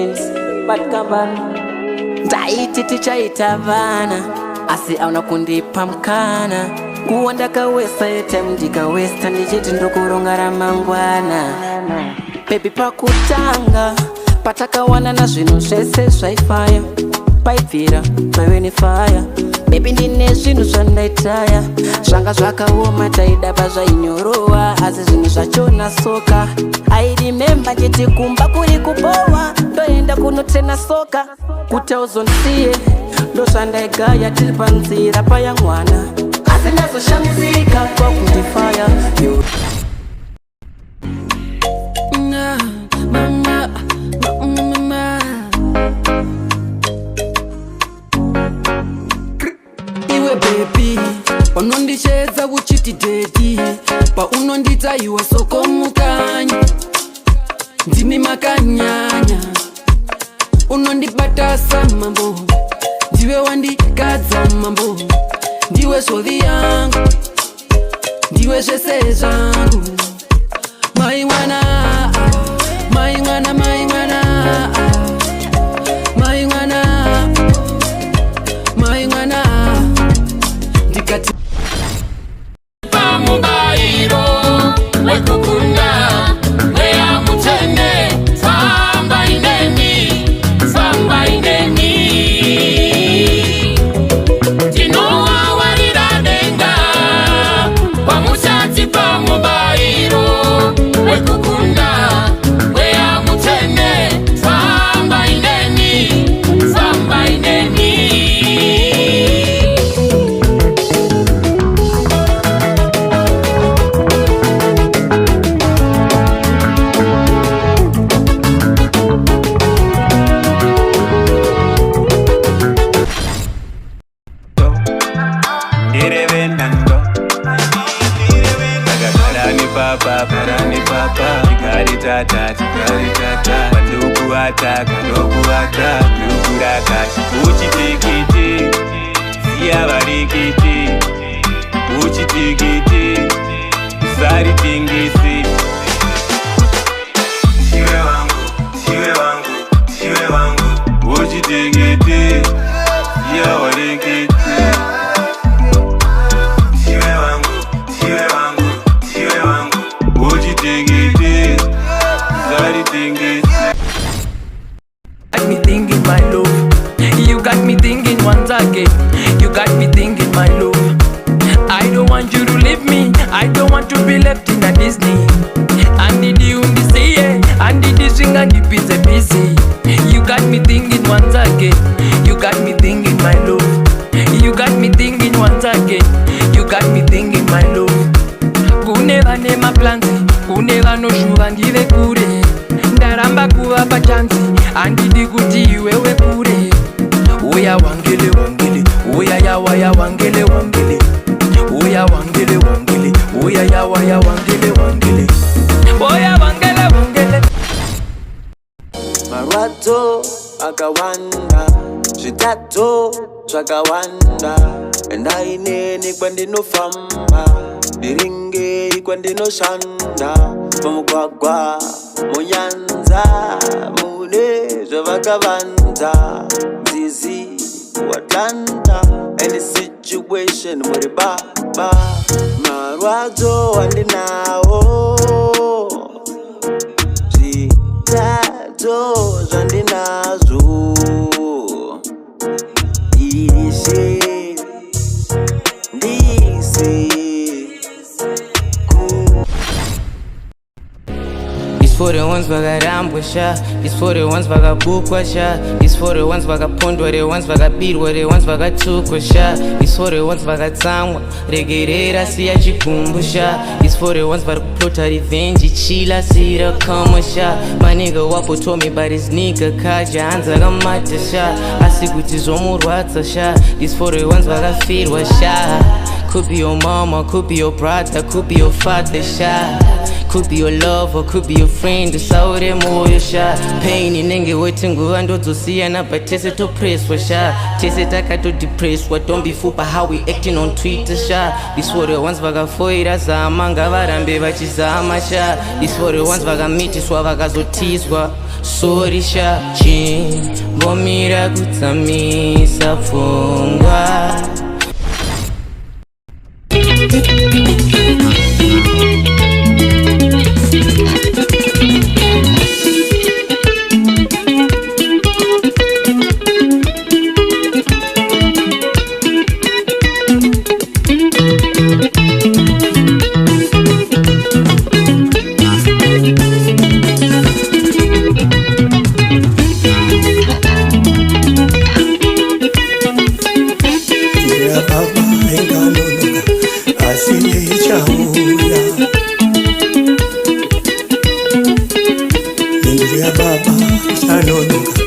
friends but kabana ndaiti tichaita vana asi auna kundipa mkana nguwa ndakawesa time ndikawesta ndichiti ndokuronga ramangwana baby pakutanga patakawana na zvinhu zvese zvaifaya paibvira pavenifaya baby ndine zvinhu zvandaitaya zvanga zvakaoma taidaba zvainyorowa asi zvinhu zvachona soka I remember chiti kumba kuri kubowa ndoenda kunotrena soka kuti uzondisiye ndozvandaigaya tiri panzira paya mwana asi ndazoshamizika kwakundifaya iwe baby unondichedza uchiti dedi paunondita iwe soko mukanyi ndimi makanyanya unondibatasa mambo ndiwe wandikadza mambo ndiwe zvovi yangu ndiwe zvese zvangu mai mwana mai mwana mai mwana mai mwana mai mwana ndikati pamubairo wekukunda weya mutene famba ineni tinowawarira denga pamusati pamubairo wekukunda weya mutene famba ineni Parani papa, chikari tata, pandukuata, kandokuata, ndukurakashi, uchitikiti, siya varikiti, uchitikiti, usari tingisi. Siwe wangu, uchitikiti, siya varikiti. Got me thinking, my love. You got me thinking once again. You got me thinking, my love. I don't want you to leave me. I don't want to be left in a Disney. I need you in the sea. I need this ring and the busy. You got me thinking once again. You got me thinking, my love. You got me thinking once again. You got me thinking, my love. Kuneva nema plans. Kuneva no shuva ndive kure. Ndaramba kuva pachansi andidi kuti iwewe kure. Uya wangele wangele, uya yawaya wangele wangele, uya wangele wangele, uya yawaya wangele wangele, uya wangele wangele. Marwadzo akawanda zvitatu zvakawanda endaineni kwandinofamba ndiringei kwandinoshanda mumugwagwa munyanza mune zvavakavanza nzizi watlanta any situation muri baba marwadzo wandinawo zvitatu zvandinazvo ishe ndise. These for the ones vakarambwasha, these for the ones vakabukwasha, these for the ones vakapondwa, the ones vakabirwa, the ones vakatukwasha, these for the ones vakatsamwa regerera siya chikumbusha, these for the ones varikuplota revenge chila sira kamasha. My nigga wapo told me about his nigga kaja hanza kamatasha asi kuti zvomurwadza sha. These for the ones vakafirwa sha Could be your mama, could be your brother, could be your father, sha. Could be your lover, could be your friend, usaure moyo sha. Pain inenge waiting nguva ndozosiyana, but tese to press for sha. Tese takato depressed, what don't be fooled by how we acting on Twitter sha. This for the ones vakafoira zama, ngavarambe vachizama sha. This for the ones vakamitiswa vakazotizwa, sorry sha. Chimbomira kutsamisa pfungwa. Baba,